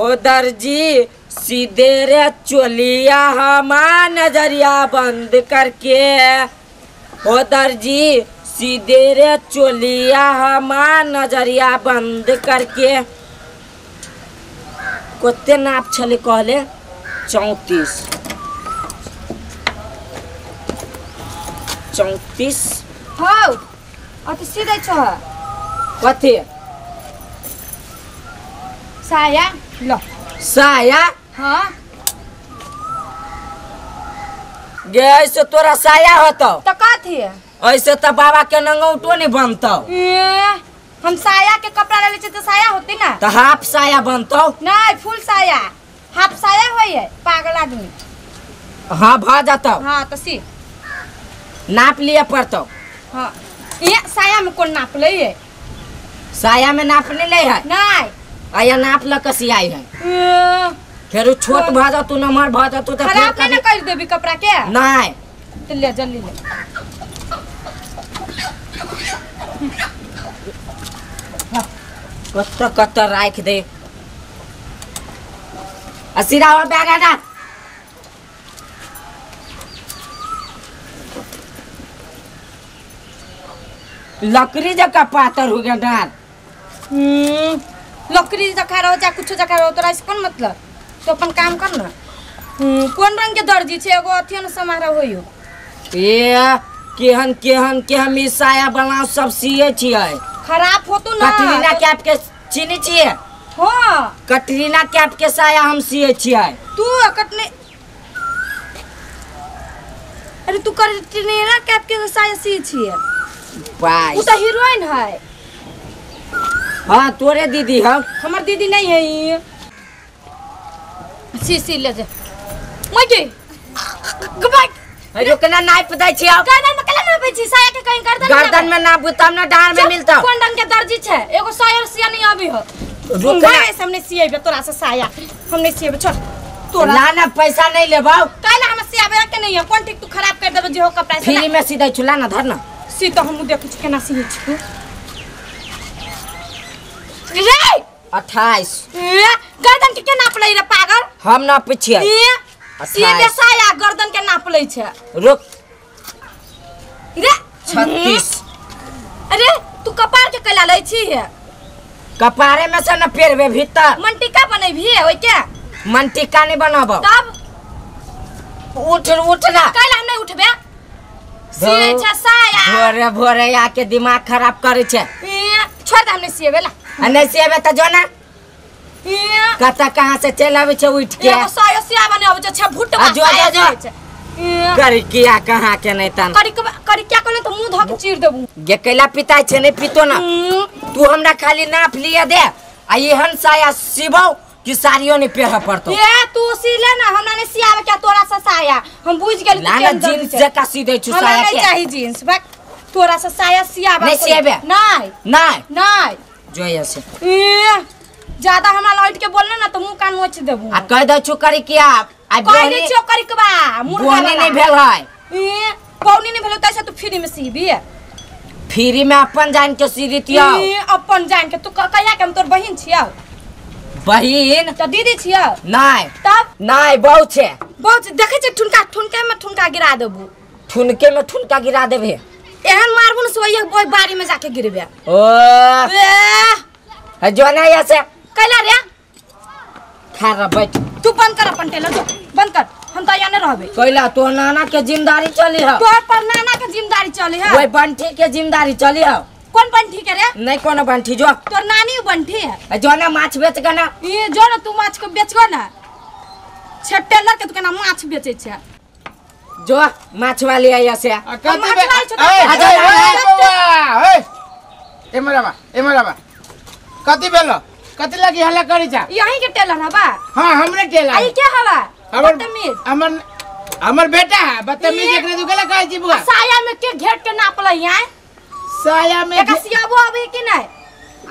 हो दर्जी सीधे रे चोलिया हमार नजरिया बंद करके। हो दर्जी सीधे रे चोलिया हमार नजरिया बंद करके। कते नाप छले कहले 34 34 हो अति सीधे छ कते साया लो साया। हाँ गे ऐसे तोरा साया होतो तो कथी ऐसे तो बाबा के नंगौटो नहीं बनतो। हम साया के कपड़ा ले लेते तो साया होती ना तो हाफ साया बनतो। नहीं फुल साया हाफ साया होई है पागल आदमी। हाँ भ जातो। हाँ तो सी नाप लिए पड़तो। हाँ ये साया में कौन नाप ले है साया में नाप नहीं ले है नहीं आया नाप ल कसी आई है फिर छोट भ जा तू नमहर भ जा तू तो खराब नहीं कर देबी कपड़ा के नहीं तो ले जल्दी ले कत्ता कत्ता राख दे असीरा और बैग हटा। लकड़ी जका पातर हो गया डाल। लकड़ी जखा रहो चाहे कुछ जखा रहो तोरा इससे कौन मतलब तो अपन काम कर ना। कौन रंग के दर्जी छे एगो अथियन समारोह होयो ए केहन केहन के हम ई साया बना सब सिए छिए। खराब हो तो ना कटरीना कैप के चीनी छिए। हां कटरीना कैप के साया हम सिए छिए। तू कटने अरे तू कटरीना कैप के साया सिए छिए बाय तू तो हीरोइन है। हां तोरे दीदी हम हमर दीदी नहीं है ये सी ले जा मजे गबाई अरे केना नाप दै छी अब गर्दन में केना नापै छी साया के कहीं गर्दन में नाप तब ना डार में मिलता। कौन रंग के दर्जी छे एगो साया सिया नहीं अभी हो रुक हमने सिएबे तोरा से साया हमने सिएबे छोड़ तोरा ला ना पैसा नहीं लेबौ काला हम सियाबे के नहीं है कौन ठीक तू खराब कर देबे जे हो कपड़ा से फ्री में सीधा चुला ना धर ना सी तो हम देख कुछ केना सिए छी रे 28 गर्दन के केना नाप लै रे पागल हम ना पूछिए सीधे साया गर्दन के नाप लै छे रुक रे 36 अरे तू कपार के कला लै छी है कपारे में से न पेरबे भीतर मंटिका बनैभी ओइ के मंटिका नहीं बनाबो तब उठ उठ ना काला हम नहीं उठबे सिए छ साया भोरे भोरे आके दिमाग खराब करे छे। छोड़ दे हमने सिएबे ला नहीं सिएबे त जो ना कता कहां से चल आवे छे उठ के एगो साया सिया बने आवे छे भुट जो कर किया कहां के नहीं तन करी क्या करले तो मुंह धक चीर देबू गे कैला पिताई छे नहीं पितो ना तू हमरा खाली नाप लिए दे आ एहन साया सिबौ कि साड़ियों नहीं पहन पड़तो। ये तू सिले ना हमरा ने सियावे क्या तोरा से साया हम बुझ गेल ना ना जींस जका सी दे छु साया के नहीं चाहिए जींस बक तोरा से साया सियावा नहीं सिएबे नहीं नहीं नहीं जो ऐसे ज्यादा हमरा लौट के बोलले ना तो मुंह कान नोच देबू आ कह दे छु करी किया आ कहली चोकरी के बा मुर्गा नहीं भेल है पौनी नहीं भेल तैसे तू फ्री में सीबी फ्री में अपन जान के सी दितिया अपन जान के तू कहिया के हम तोर बहिन छिया बहिन तो दीदी छिया नहीं तब नहीं बहु छे बहुत देखे छे ठुनका ठुनके में ठुनका गिरा देबू ठुनके में ठुनका गिरा देबे एहन मारबू न सोइए बोय बारी में जाके गिरबे ओ जो ना ऐसे कैला रे खा बैठ तू बंद कर अपन टेलर जो बंद कर हम तो याने रहबे कैला तो नाना के जिम्मेदारी चली है तोर पर नाना के जिम्मेदारी चली है ओए बंठी के जिम्मेदारी चली है कौन बंठी के रे नहीं कोनो बंठी जो तोर नानी बंठी है जो ना माछ बेच के ना ये जो ना तू माछ को बेचगो ना छे टेलर के तू केना माछ बेचे छे जो माछ वाली आई ऐसे एमराबा कति बेलो कति लगी हल्ला करी जा यही के टेलर है बा हां हमरे टेलर आई क्या हवा बदतमीज हमर बेटा है बदतमीज एकरे दुगला कहै छी बुआ साया में के घेट के नाप लई है साया में एका सियाबो अबे कि नहीं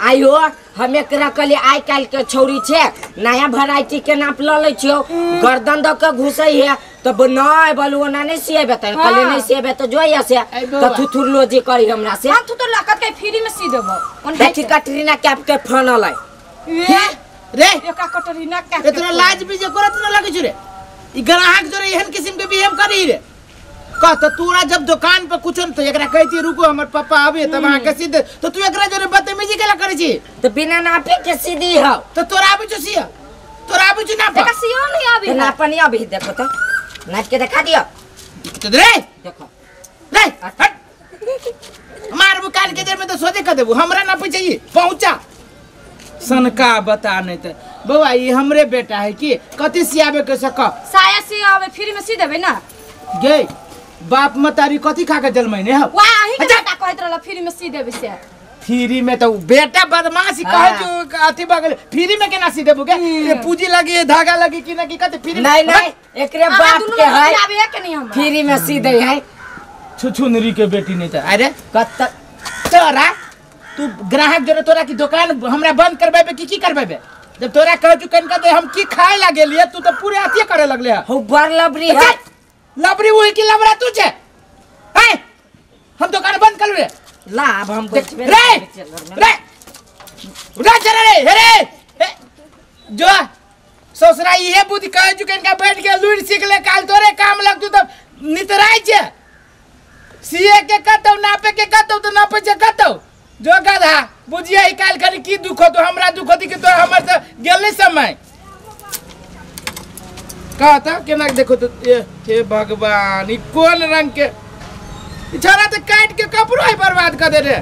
आयो हम एकरा कली आइ काल के छौरी छे नया वैरायटी के नाप ल ले छियो गर्दन द के घुसई है तो बनाय बलुआ ना नहीं सिएबे त कली नहीं सिएबे तो जोया से तो थुथुर लोजी करी हमरा से हम तू तो लकत के फ्री में सी देबो देखी कटरीना कैप के फानल है रे एका कटोरी ना का इतना लाज भी जे करत न लगे छु रे ई ग्राहक जरे एहन किस्म के बिहेव करी रे का त तोरा जब दुकान पे कुछ न तो एकरा कहती रुको हमर पापा आवे तब वहां के सीधे तो तू एकरा जरे बदतमीजी केला करे छी तो बिना नापे के सीधी हो तो तोरा आबे छु सिया तोरा आबे छु ना एका सियो नहीं तो आबे नापा नहीं अभी देखो तो नाप के दिखा दियो तो रे देखो रे हट मार बुकान के देर में तो सोचे कर देबू हमरा ना चाहिए पहुंचा सनका बता नहीं तो बउआ ये हमरे बेटा है कि कति सियाबे के सक साया से आवे फ्री में सी देबे ना गे बाप मतारी कति खा के जलमैने हो वाह ही के बेटा कहत रहल फ्री में सी देबे से फ्री में तो बेटा बदमाशी कहे जो अथी बगल फ्री में केना सी देबू के ये पूंजी लगी धागा लगी कि ना कि कते फ्री नहीं नहीं एकरे बाप के है आवे के नहीं हम फ्री में सीधे है छुछुनरी के बेटी नहीं था अरे कत तोरा तू ग्राहक जरे तोरा की दुकान हमरा बंद करबेबे की करबेबे जब तोरा कह चुकन का दे हम की खाए लागे लिए तू तो पूरे अथी करे लगले हो बर लबरी है लबरी हुई की लबरा तू छे हैं हम दुकान बंद कर रे लाभ हम बेचबे रे रे रे चले रे जो ससुरा ये बुद्धि कह चुकन का बैठ के लूट सीख ले काल तोरे काम लग तू तो नितराई छे सीए के कतौ नापे के कतौ तो नापे छे कतौ जो गधा बुझिए ही काल करी की दुख हो तो हमरा दुख होती कि तो हमर से गेले समय कहता केना देखो तो हे भगवान ई कोन रंग के छोरा तो काट के कपड़ो ही बर्बाद कर दे रे